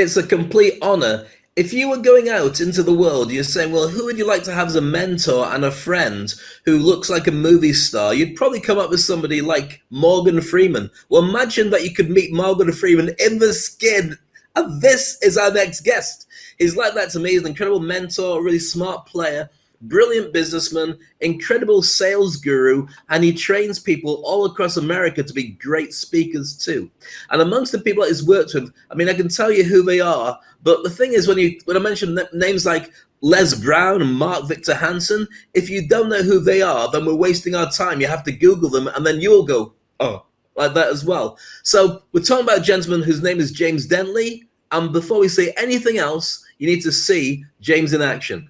It's a complete honor. If you were going out into the world, you're saying, well, who would you like to have as a mentor and a friend who looks like a movie star? You'd probably come up with somebody like Morgan Freeman. Well, imagine that you could meet Morgan Freeman in the skin. And this is our next guest. He's like that to me. He's an incredible mentor, really smart player, brilliant businessman, incredible sales guru, and he trains people all across America to be great speakers too. And amongst the people that he's worked with, I mean, I can tell you who they are, but the thing is, when I mention names like Les Brown and Mark Victor Hansen, if you don't know who they are, then we're wasting our time. You have to Google them, and then you'll go, oh, like that as well. So we're talking about a gentleman whose name is James Dentley, and before we say anything else, you need to see James in action.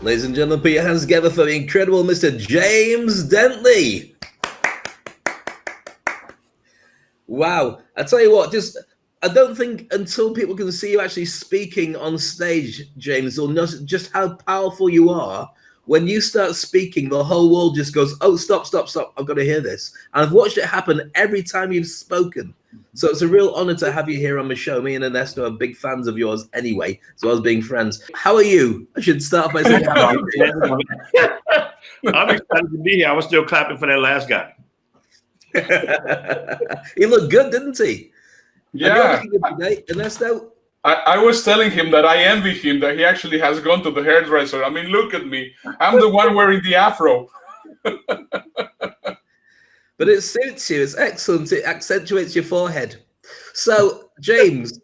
Ladies and gentlemen, put your hands together for the incredible Mr. James Dentley. Wow. I tell you what, I don't think until people can see you actually speaking on stage, James, they'll know just how powerful you are. When you start speaking, the whole world just goes, oh, stop. I've got to hear this. And I've watched it happen every time you've spoken. So it's a real honor to have you here on the show. Me and Ernesto are big fans of yours anyway, as well as being friends. How are you? I should start by saying how are you? I'm excited to be here. I was still clapping for that last guy. He looked good, didn't he? Yeah. Today, Ernesto? I was telling him that I envy him that he actually has gone to the hairdresser. I mean, look at me. I'm the one wearing the afro. But it suits you. It's excellent. It accentuates your forehead. So, James,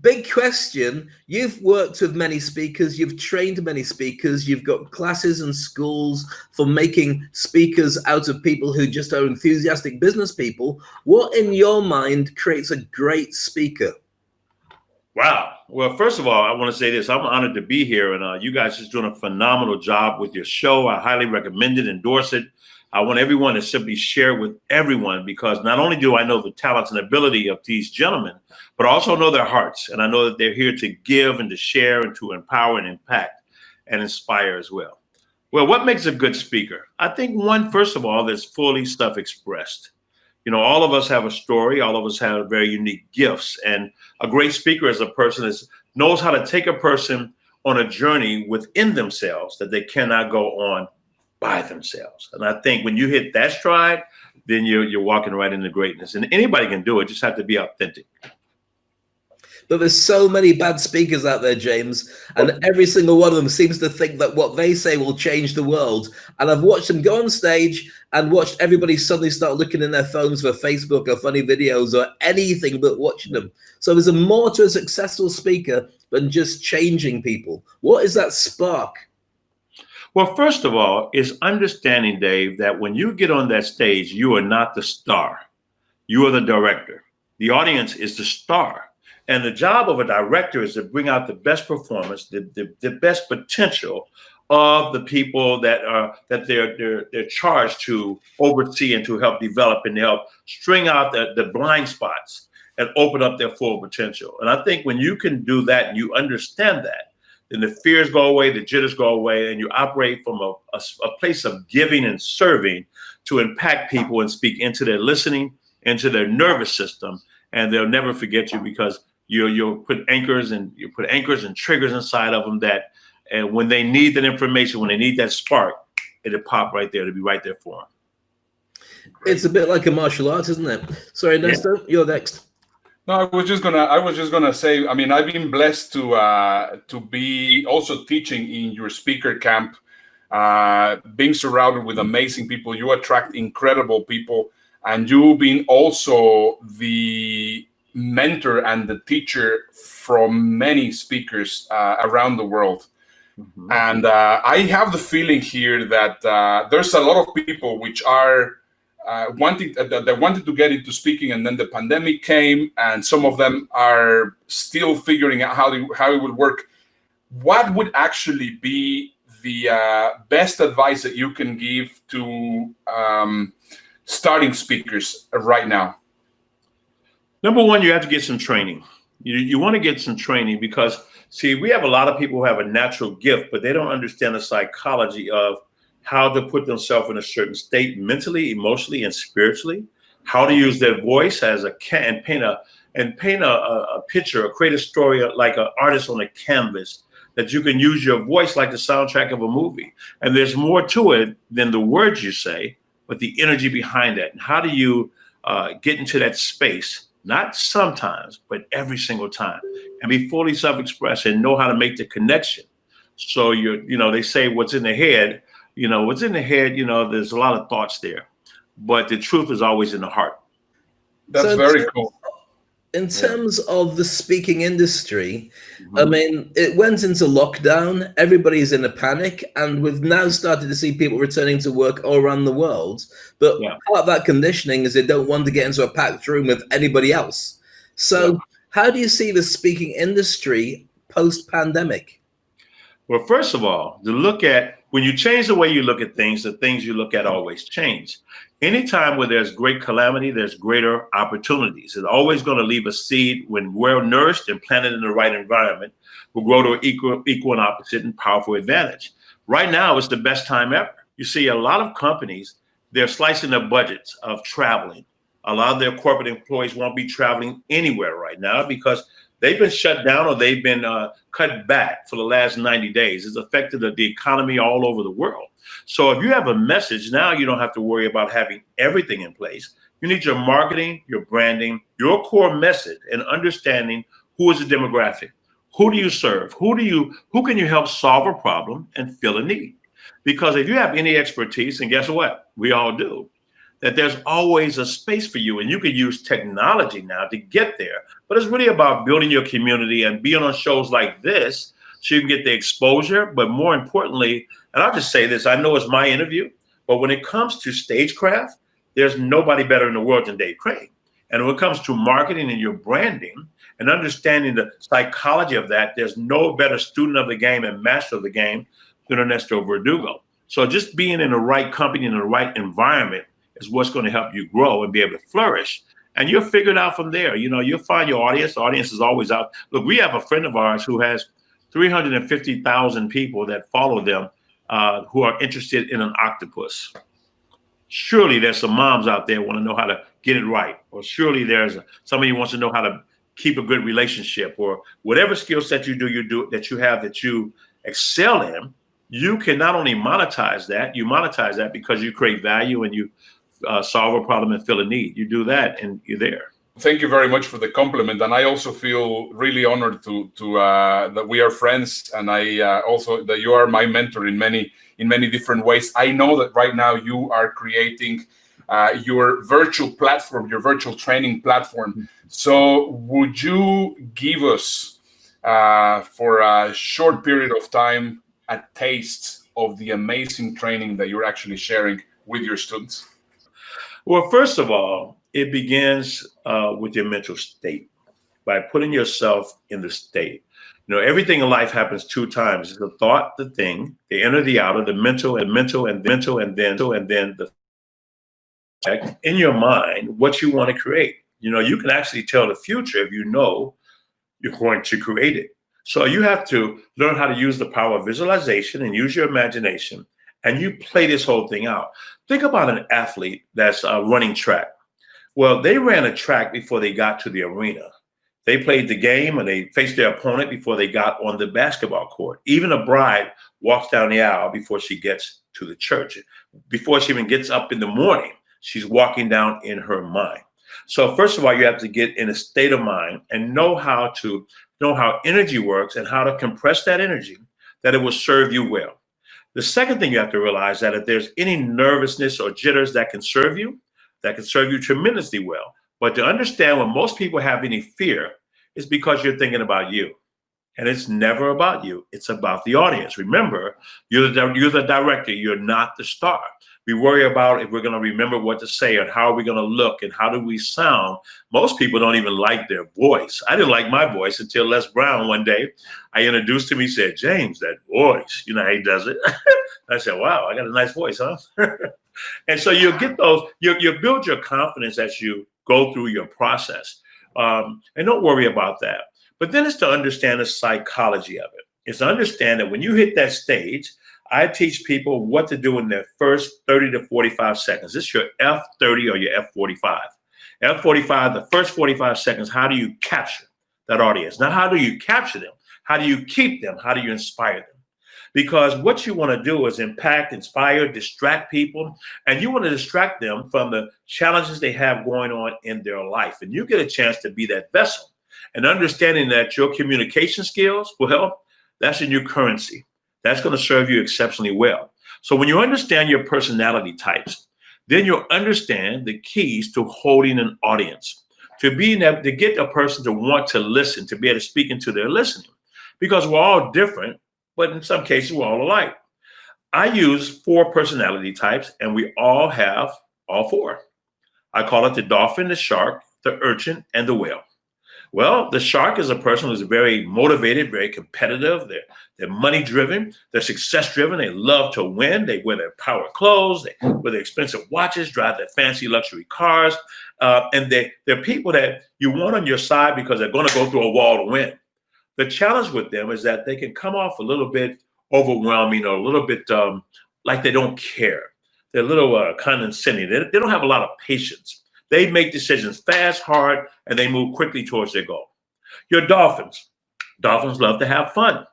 big question. You've worked with many speakers. You've trained many speakers. You've got classes and schools for making speakers out of people who just are enthusiastic business people. What, in your mind, creates a great speaker? Wow. Well, first of all, I want to say this. I'm honored to be here, and you guys are doing a phenomenal job with your show. I highly recommend it, endorse it. I want everyone to simply share with everyone, because not only do I know the talents and ability of these gentlemen, but I also know their hearts. And I know that they're here to give and to share and to empower and impact and inspire as well. Well, what makes a good speaker? I think one, first of all, that's fully self-expressed. You know, all of us have a story. All of us have very unique gifts. And a great speaker is a person that knows how to take a person on a journey within themselves that they cannot go on by themselves. And I think when you hit that stride, then you're walking right into greatness. And anybody can do it. Just have to be authentic. But there's so many bad speakers out there, James, and every single one of them seems to think that what they say will change the world. And I've watched them go on stage and watched everybody suddenly start looking in their phones for Facebook or funny videos or anything but watching them. So there's a more to a successful speaker than just changing people. What is that spark? Well, first of all, is understanding, Dave, that when you get on that stage, you are not the star. You are the director. The audience is the star. And the job of a director is to bring out the best performance, the best potential of the people that they're charged to oversee and to help develop and help string out the blind spots and open up their full potential. And I think when you can do that and you understand that, then the fears go away, the jitters go away, and you operate from a place of giving and serving to impact people and speak into their listening, into their nervous system, and they'll never forget you, because you'll put anchors and triggers inside of them that, and when they need that information, when they need that spark, it'll pop right there. It'll be right there for them. It's a bit like a martial art, isn't it? Sorry, Ernesto, yeah. You're next. No, I was just gonna say, I mean, I've been blessed to be also teaching in your speaker camp, being surrounded with amazing people. You attract incredible people, and you've been also the mentor and the teacher from many speakers around the world. Mm-hmm. And I have the feeling here that there's a lot of people which are that wanted to get into speaking, and then the pandemic came, and some of them are still figuring out how it would work. What would actually be the best advice that you can give to starting speakers right now? Number one, you have to get some training. You want to get some training because, see, we have a lot of people who have a natural gift, but they don't understand the psychology of how to put themselves in a certain state mentally, emotionally, and spiritually, how to use their voice as and paint a picture or create a story like an artist on a canvas, that you can use your voice like the soundtrack of a movie. And there's more to it than the words you say, but the energy behind it. And how do you get into that space? Not sometimes, but every single time, and be fully self-expressed and know how to make the connection. So they say what's in the head, there's a lot of thoughts there, but the truth is always in the heart. That's very cool. In terms of the speaking industry, I mean, it went into lockdown, everybody's in a panic, and we've now started to see people returning to work all around the world. But part of that conditioning is they don't want to get into a packed room with anybody else. So how do you see the speaking industry post-pandemic? Well, first of all, when you change the way you look at things, the things you look at always change. Anytime where there's great calamity, there's greater opportunities. It's always going to leave a seed when well nourished and planted in the right environment, will grow to equal and opposite and powerful advantage. Right now, it's the best time ever. You see, a lot of companies, they're slicing their budgets of traveling. A lot of their corporate employees won't be traveling anywhere right now because they've been shut down or they've been cut back for the last 90 days. It's affected the economy all over the world. So if you have a message, now you don't have to worry about having everything in place. You need your marketing, your branding, your core message, and understanding who is the demographic. Who do you serve? Who can you help solve a problem and fill a need? Because if you have any expertise, and guess what? We all do, that there's always a space for you, and you can use technology now to get there. But it's really about building your community and being on shows like this so you can get the exposure. But more importantly, and I'll just say this, I know it's my interview, but when it comes to stagecraft, there's nobody better in the world than Dave Crane. And when it comes to marketing and your branding and understanding the psychology of that, there's no better student of the game and master of the game than Ernesto Verdugo. So just being in the right company, in the right environment is what's going to help you grow and be able to flourish. And you'll figure it out from there. You'll find your audience. The audience is always out. Look, we have a friend of ours who has 350,000 people that follow them who are interested in an octopus. Surely there's some moms out there who want to know how to get it right. Or surely there's somebody who wants to know how to keep a good relationship, or whatever skill set you excel in. You can not only monetize that because you create value and you solve a problem and fill a need. You do that and you're there. Thank you very much for the compliment, and I also feel really honored to that we are friends, and I also that you are my mentor in many different ways. I know that right now you are creating your virtual platform, your virtual training platform. So would you give us for a short period of time a taste of the amazing training that you're actually sharing with your students? Well, first of all, it begins with your mental state, by putting yourself in the state. Everything in life happens two times. It's the thought, the thing, the inner, the outer, the mental, and then the in your mind, what you want to create. You can actually tell the future if you know you're going to create it. So you have to learn how to use the power of visualization and use your imagination, and you play this whole thing out. Think about an athlete that's running track. Well, they ran a track before they got to the arena. They played the game and they faced their opponent before they got on the basketball court. Even a bride walks down the aisle before she gets to the church. Before she even gets up in the morning, she's walking down in her mind. So first of all, you have to get in a state of mind and know how energy works and how to compress that energy that it will serve you well. The second thing you have to realize that if there's any nervousness or jitters that can serve you tremendously well. But to understand when most people have any fear is because you're thinking about you. And it's never about you. It's about the audience. Remember, you're the director. You're not the star. We worry about if we're going to remember what to say and how are we going to look and how do we sound. Most people don't even like their voice. I didn't like my voice until Les Brown one day. I introduced him. He said, James, that voice, you know how he does it. I said, wow, I got a nice voice, huh? And so you'll get those, you build your confidence as you go through your process. And don't worry about that. But then it's to understand the psychology of it. It's to understand that when you hit that stage, I teach people what to do in their first 30 to 45 seconds. This is your F30 or your F45. F45, the first 45 seconds, how do you capture that audience? Not how do you capture them? How do you keep them? How do you inspire them? Because what you want to do is impact, inspire, distract people, and you want to distract them from the challenges they have going on in their life. And you get a chance to be that vessel. And understanding that your communication skills, well, that's in your currency. That's going to serve you exceptionally well. So when you understand your personality types, then you'll understand the keys to holding an audience, to get a person to want to listen, to be able to speak into their listening. Because we're all different, but in some cases we're all alike. I use 4 personality types, and we all have all 4. I call it the dolphin, the shark, the urchin, and the whale. Well, the shark is a person who's very motivated, very competitive. They're money driven. They're success driven. They love to win. They wear their power clothes. They wear their expensive watches, drive their fancy luxury cars. And they're people that you want on your side because they're going to go through a wall to win. The challenge with them is that they can come off a little bit overwhelming or a little bit like they don't care. They're a little condescending. They don't have a lot of patience. They make decisions fast, hard, and they move quickly towards their goal. Your dolphins. Dolphins love to have fun.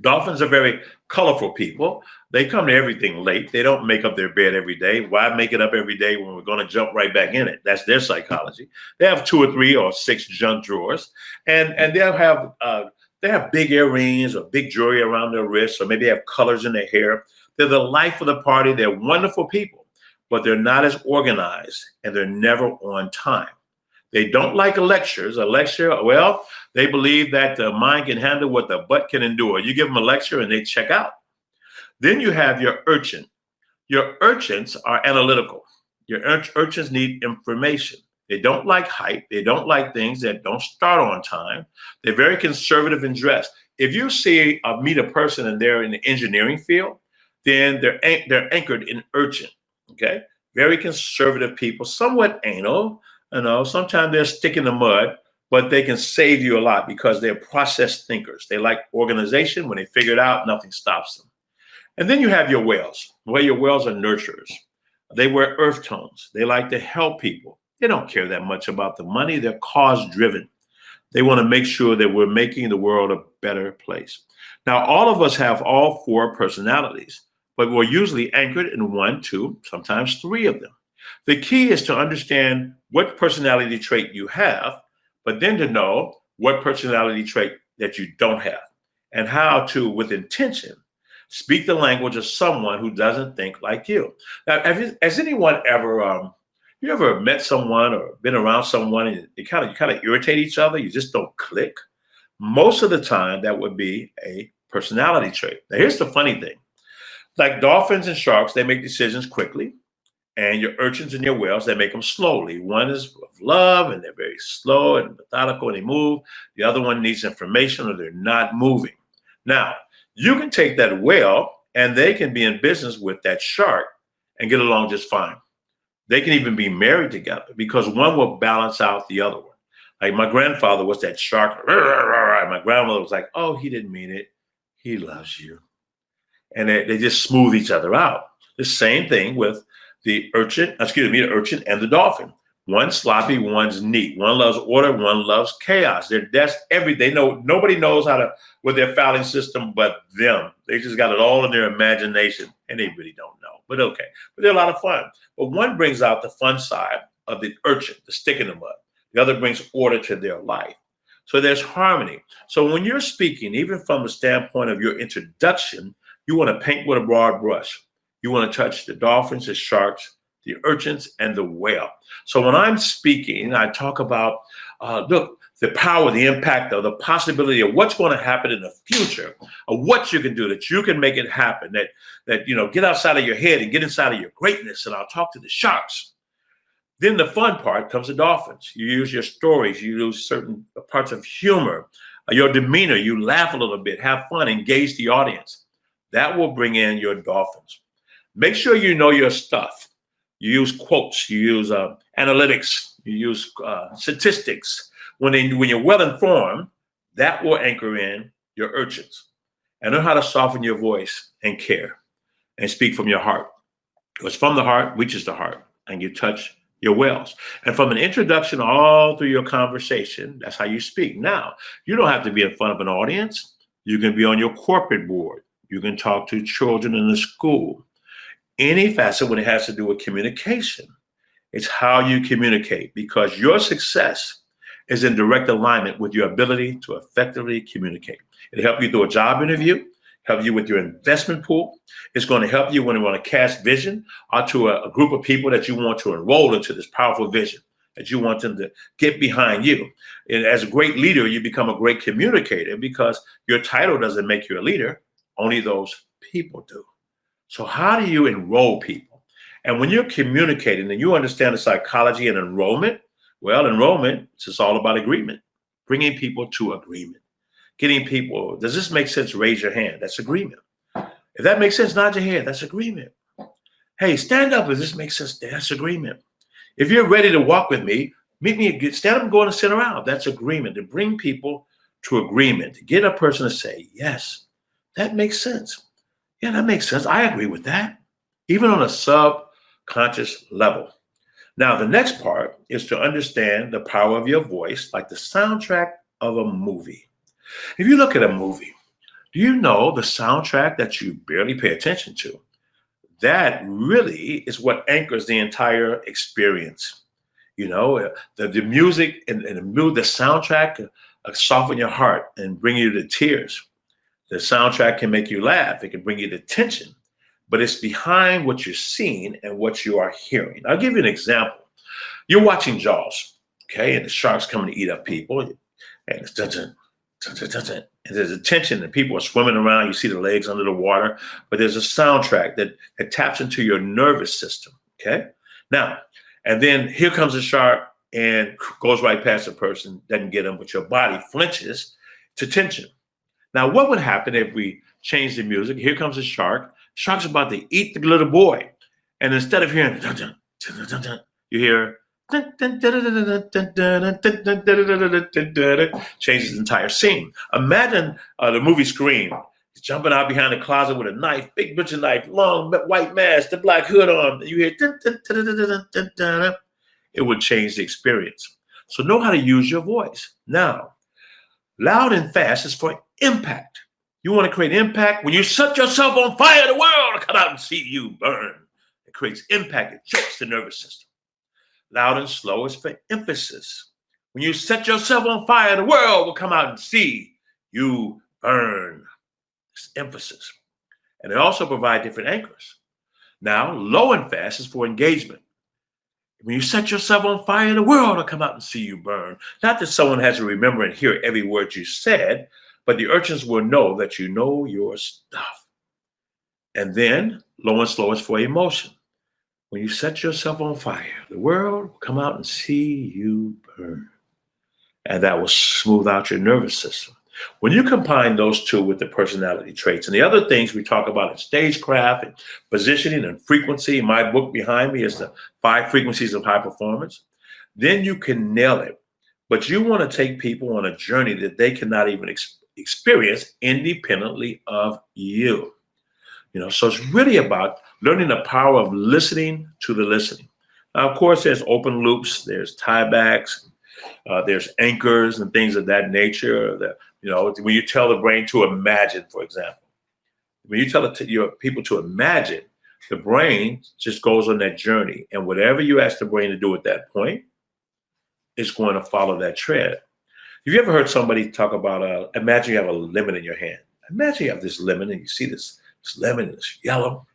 Dolphins are very colorful people. They come to everything late. They don't make up their bed every day. Why make it up every day when we're going to jump right back in it? That's their psychology. They have 2 or 3 or 6 junk drawers, and they'll have they have big earrings or big jewelry around their wrists, or maybe they have colors in their hair. They're the life of the party. They're wonderful people, but they're not as organized, and they're never on time. They don't like lectures. A lecture, well, they believe that the mind can handle what the butt can endure. You give them a lecture and they check out. Then you have your urchin. Your urchins are analytical. Your urchins need information. They don't like hype. They don't like things that don't start on time. They're very conservative in dress. If you meet a person and they're in the engineering field, then they're anchored in urchin. Okay, very conservative people, somewhat anal. Sometimes they're stick in the mud, but they can save you a lot because they're process thinkers. They like organization. When they figure it out, nothing stops them. And then you have your whales. Well, your whales are nurturers. They wear earth tones. They like to help people. They don't care that much about the money. They're cause driven. They want to make sure that we're making the world a better place. Now, all of us have all 4 personalities, but we're usually anchored in 1, 2, sometimes 3 of them. The key is to understand what personality trait you have, but then to know what personality trait that you don't have, and how to, with intention, speak the language of someone who doesn't think like you. Now, has anyone ever, you ever met someone or been around someone and you kind of irritate each other? You just don't click. Most of the time, that would be a personality trait. Now, here's the funny thing. Like dolphins and sharks, they make decisions quickly. And your urchins and your whales, they make them slowly. One is of love, and they're very slow and methodical, and they move. The other one needs information, or they're not moving. Now, you can take that whale, and they can be in business with that shark and get along just fine. They can even be married together because one will balance out the other one. Like my grandfather was that shark. My grandmother was like, oh, he didn't mean it. He loves you. And they just smooth each other out. The same thing with the urchin and the dolphin. One's sloppy, one's neat. One loves order, one loves chaos. That's everything. Nobody knows with their filing system but them. They just got it all in their imagination, and they really don't know. But okay. But they're a lot of fun. But one brings out the fun side of the urchin, the stick in the mud. The other brings order to their life. So there's harmony. So when you're speaking, even from the standpoint of your introduction, you want to paint with a broad brush. You want to touch the dolphins, the sharks, the urchins, and the whale. So when I'm speaking, I talk about, look, the power, the impact, of the possibility of what's going to happen in the future, of what you can do, that you can make it happen, that get outside of your head and get inside of your greatness. And I'll talk to the sharks. Then the fun part comes the dolphins. You use your stories, you use certain parts of humor, your demeanor, you laugh a little bit, have fun, engage the audience. That will bring in your dolphins. Make sure you know your stuff. You use quotes, you use analytics, you use statistics. When you're well informed, that will anchor in your urchins. And know how to soften your voice and care and speak from your heart. Because from the heart reaches the heart, and you touch your wells. And from an introduction all through your conversation, that's how you speak. Now, you don't have to be in front of an audience. You can be on your corporate board. You can talk to children in the school. Any facet when it has to do with communication. It's how you communicate, because your success is in direct alignment with your ability to effectively communicate. It'll help you through a job interview, help you with your investment pool. It's going to help you when you want to cast vision onto a group of people that you want to enroll into this powerful vision, that you want them to get behind you. And as a great leader, you become a great communicator, because your title doesn't make you a leader. Only those people do. So how do you enroll people? And when you're communicating and you understand the psychology and enrollment, well, enrollment is just all about agreement, bringing people to agreement, getting people. Does this make sense? Raise your hand. That's agreement. If that makes sense, nod your head. That's agreement. Hey, stand up. Does this make sense? That's agreement. If you're ready to walk with me, meet me. Stand up and go and sit around. That's agreement. To bring people to agreement, to get a person to say, yes, that makes sense. Yeah, that makes sense. I agree with that. Even on a subconscious level. Now, the next part is to understand the power of your voice, like the soundtrack of a movie. If you look at a movie, do you know the soundtrack that you barely pay attention to? That really is what anchors the entire experience. The music and the mood, the soundtrack soften your heart and bring you to tears. The soundtrack can make you laugh. It can bring you to tension. But it's behind what you're seeing and what you are hearing. I'll give you an example. You're watching Jaws, okay, and the shark's coming to eat up people, and it's dun-dun, dun-dun-dun-dun, and there's a tension, and people are swimming around. You see the legs under the water, but there's a soundtrack that taps into your nervous system, okay? Now, and then here comes the shark and goes right past the person, doesn't get them, but your body flinches to tension. Now, what would happen if we change the music? Here comes the shark. Shark's about to eat the little boy. And instead of hearing dun, dun, dun, dun, dun, you hear changes the entire scene. Imagine the movie Scream. He's jumping out behind the closet with a knife, big butcher knife, long white mask, the black hood on. You hear dun, dun, dun, dun, dun, dun, dun. It would change the experience. So know how to use your voice. Now, loud and fast is for impact. You want to create impact? When you set yourself on fire, the world will come out and see you burn. It creates impact. It jolts the nervous system. Loud and slow is for emphasis. When you set yourself on fire, the world will come out and see you burn. It's emphasis. And they also provide different anchors. Now, low and fast is for engagement. When you set yourself on fire, the world will come out and see you burn. Not that someone has to remember and hear every word you said, but the urchins will know that you know your stuff. And then low and slow is for emotion. When you set yourself on fire, the world will come out and see you burn. And that will smooth out your nervous system. When you combine those two with the personality traits and the other things we talk about in stagecraft and positioning and frequency, my book behind me is the 5 frequencies of high performance, then you can nail it. But you want to take people on a journey that they cannot even experience independently of you. So it's really about learning the power of listening to the listening. Now, of course, there's open loops, there's tiebacks, there's anchors and things of that nature. When you tell the brain to imagine, for example, when you tell your people to imagine, the brain just goes on that journey. And whatever you ask the brain to do at that point, it's going to follow that tread. Have you ever heard somebody talk about, imagine you have a lemon in your hand. Imagine you have this lemon and you see this lemon and it's yellow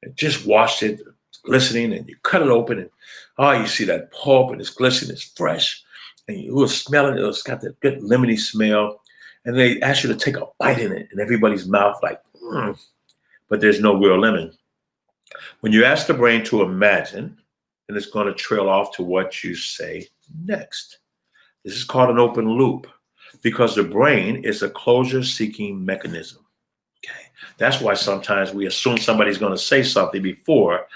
and just washed it, it's glistening, and you cut it open and you see that pulp and it's glistening, it's fresh. and you were smelling it. It's got that good lemony smell. And they ask you to take a bite in it, and everybody's mouth like, but there's no real lemon. When you ask the brain to imagine, then it's going to trail off to what you say next. This is called an open loop because the brain is a closure-seeking mechanism. Okay, that's why sometimes we assume somebody's going to say something before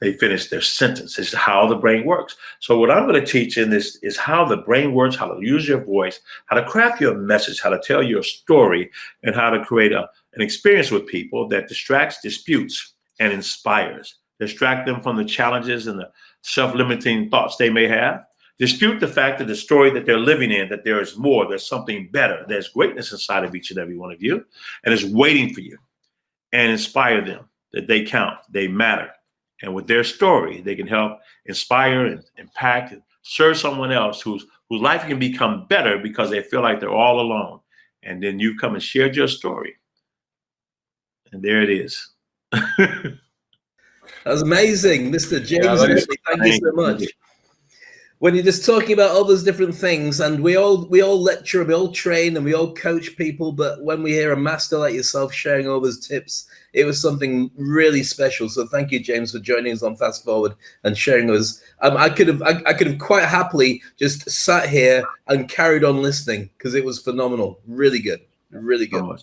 they finish their sentence. It's how the brain works. So what I'm going to teach in this is how the brain works, how to use your voice, how to craft your message, how to tell your story, and how to create an experience with people that distracts, disputes, and inspires. Distract them from the challenges and the self-limiting thoughts they may have. Dispute the fact that the story that they're living in, that there is more, there's something better. There's greatness inside of each and every one of you, and it's waiting for you. And inspire them that they count, they matter. And with their story, they can help inspire and impact and serve someone else whose life can become better because they feel like they're all alone. And then you come and shared your story. And there it is. That was amazing, Mr. James. Thank you so much. When you're just talking about all those different things, and we all lecture, we all train, and we all coach people, but when we hear a master like yourself sharing all those tips, it was something really special. So thank you, James, for joining us on Fast Forward and sharing those. I could have quite happily just sat here and carried on listening because it was phenomenal. Really good. Really good.